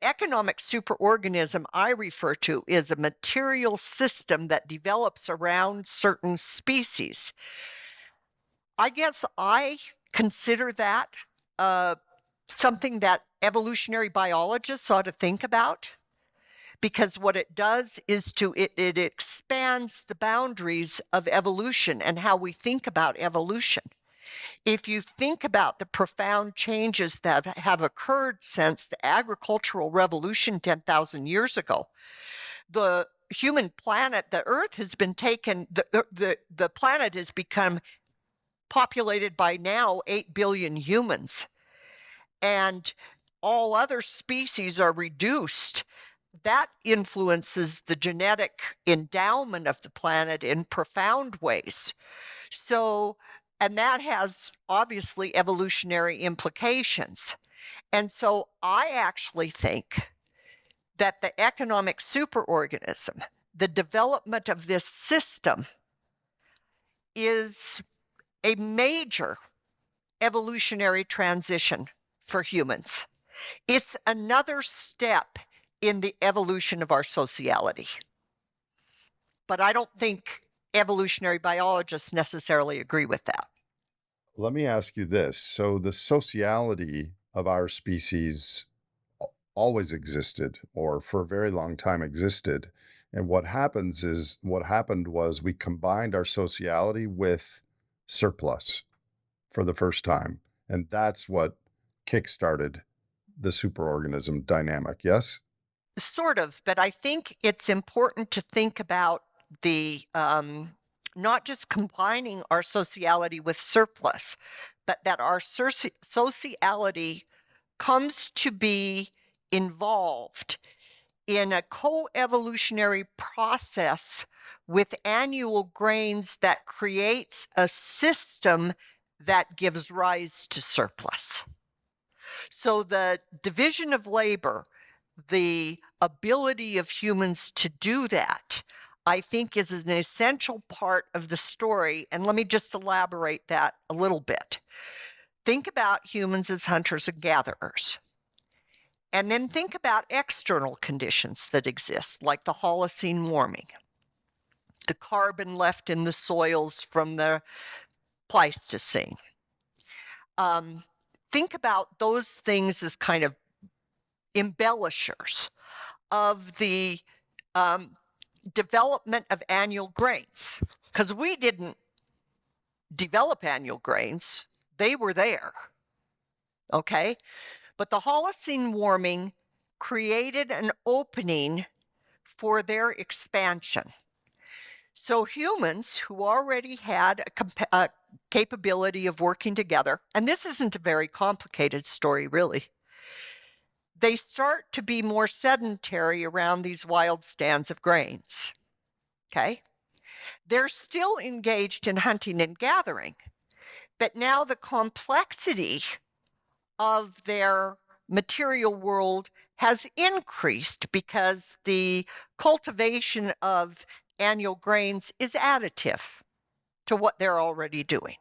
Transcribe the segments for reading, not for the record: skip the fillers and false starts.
the economic superorganism I refer to is a material system that develops around certain species. I guess I consider that uh, something that evolutionary biologists ought to think about, because what it does is it expands the boundaries of evolution and how we think about evolution. If you think about the profound changes that have occurred since the agricultural revolution 10,000 years ago, the human planet, the Earth has been taken, the planet has become populated by now 8 billion humans, and all other species are reduced. That influences the genetic endowment of the planet in profound ways. So, and that has obviously evolutionary implications. And so I actually think that the economic superorganism, the development of this system, is a major evolutionary transition for humans. It's another step in the evolution of our sociality. But I don't think evolutionary biologists necessarily agree with that. Let me ask you this. So the sociality of our species always existed, or for a very long time existed. And what happened was we combined our sociality with surplus for the first time. And that's what kickstarted the superorganism dynamic. Yes? Sort of, but I think it's important to think about the not just combining our sociality with surplus, but that our sociality comes to be involved in a co-evolutionary process with annual grains that creates a system that gives rise to surplus. So the division of labor, the ability of humans to do that, I think is an essential part of the story. And let me just elaborate that a little bit. Think about humans as hunters and gatherers. And then think about external conditions that exist, like the Holocene warming, the carbon left in the soils from the Pleistocene. Think about those things as kind of embellishers of the development of annual grains, because we didn't develop annual grains, they were there. Okay? But the Holocene warming created an opening for their expansion. So humans who already had a capability of working together, and this isn't a very complicated story, really, they start to be more sedentary around these wild stands of grains. Okay? They're still engaged in hunting and gathering, but now the complexity of their material world has increased because the cultivation of annual grains is additive to what they're already doing.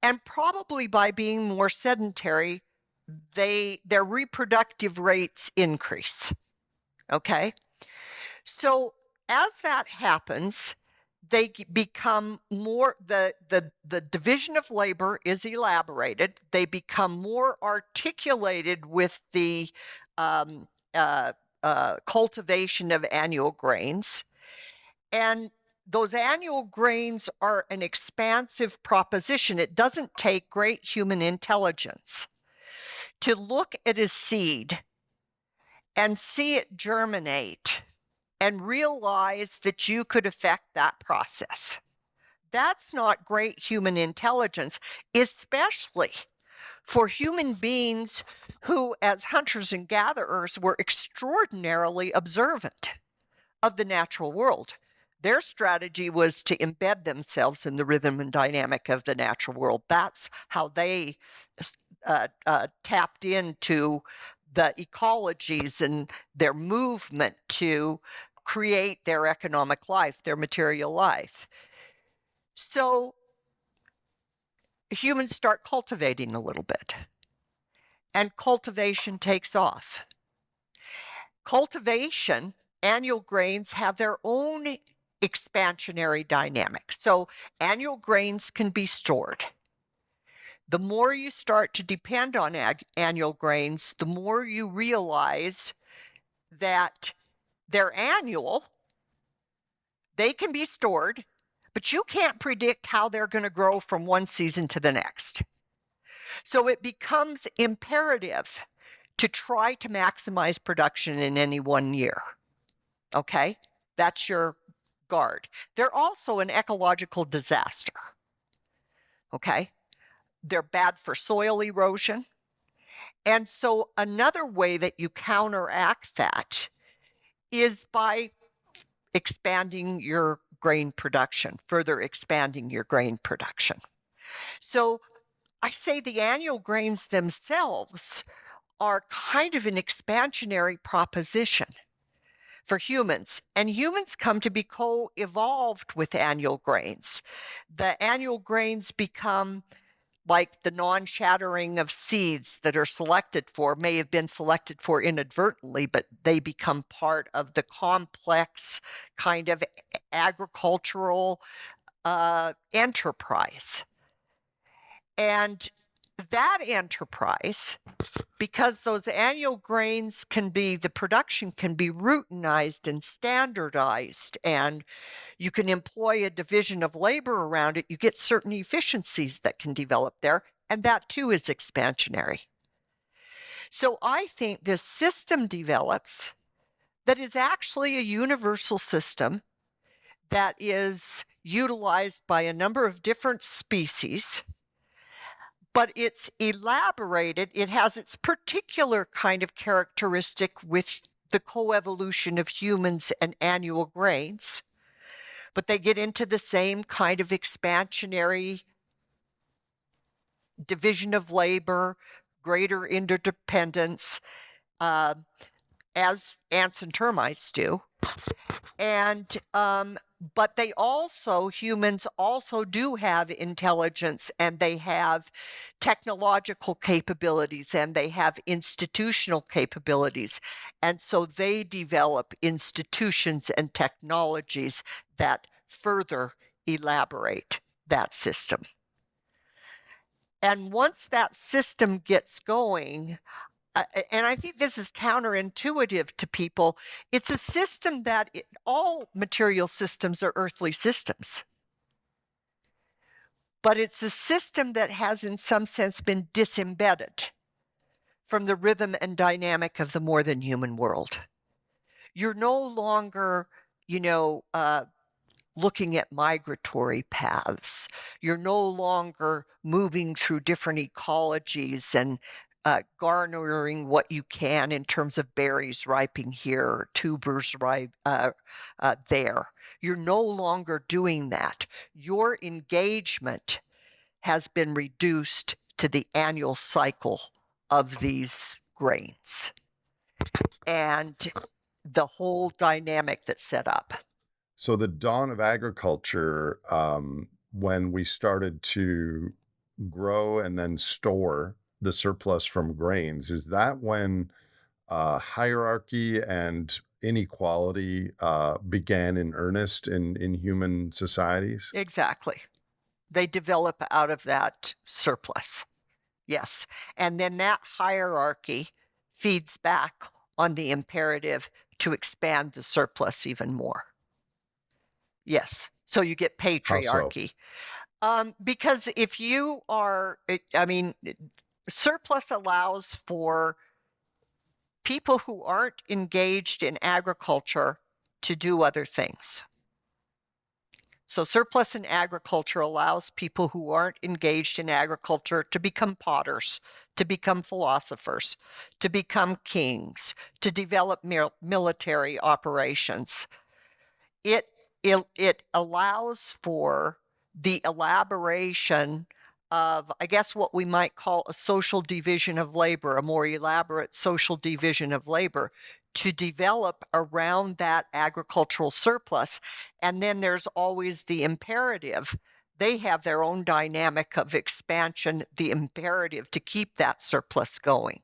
And probably by being more sedentary, their reproductive rates increase. Okay? So as that happens, they become more, the division of labor is elaborated. They become more articulated with the cultivation of annual grains. And those annual grains are an expansive proposition. It doesn't take great human intelligence to look at a seed and see it germinate and realize that you could affect that process. That's not great human intelligence, especially for human beings who, as hunters and gatherers, were extraordinarily observant of the natural world. Their strategy was to embed themselves in the rhythm and dynamic of the natural world. That's how they tapped into the ecologies and their movement to create their economic life, their material life. So humans start cultivating a little bit, and cultivation takes off. Cultivation, annual grains have their own expansionary dynamic. So annual grains can be stored. The more you start to depend on annual grains, the more you realize that they're annual, they can be stored, but you can't predict how they're going to grow from one season to the next. So it becomes imperative to try to maximize production in any one year. Okay? That's your guard. They're also an ecological disaster. Okay? They're bad for soil erosion. And so another way that you counteract that is by expanding your grain production, further expanding your grain production. So I say the annual grains themselves are kind of an expansionary proposition for humans, and humans come to be co-evolved with annual grains. The annual grains become like the non-shattering of seeds that are selected for, may have been selected for inadvertently, but they become part of the complex kind of agricultural enterprise. And that enterprise, because those annual grains the production can be routinized and standardized, and you can employ a division of labor around it, you get certain efficiencies that can develop there, and that too is expansionary. So I think this system develops that is actually a universal system that is utilized by a number of different species, but it's elaborated. It has its particular kind of characteristic with the coevolution of humans and annual grains, but they get into the same kind of expansionary division of labor, greater interdependence, as ants and termites do. And but humans also do have intelligence, and they have technological capabilities, and they have institutional capabilities. And so they develop institutions and technologies that further elaborate that system. And once that system gets going, and I think this is counterintuitive to people, it's a system that all material systems are earthly systems. But it's a system that has, in some sense, been disembedded from the rhythm and dynamic of the more than human world. You're no longer, looking at migratory paths. You're no longer moving through different ecologies and garnering what you can in terms of berries ripening here or tubers there. You're no longer doing that. Your engagement has been reduced to the annual cycle of these grains and the whole dynamic that's set up. So the dawn of agriculture, when we started to grow and then store the surplus from grains, is that when hierarchy and inequality began in earnest in human societies? Exactly. They develop out of that surplus. Yes. And then that hierarchy feeds back on the imperative to expand the surplus even more. Yes. So you get How so? patriarchy. Because if you are, surplus allows for people who aren't engaged in agriculture to do other things. So surplus in agriculture allows people who aren't engaged in agriculture to become potters, to become philosophers, to become kings, to develop military operations. It allows for the elaboration of, I guess, what we might call a social division of labor, a more elaborate social division of labor, to develop around that agricultural surplus. And then there's always the imperative. They have their own dynamic of expansion, the imperative to keep that surplus going.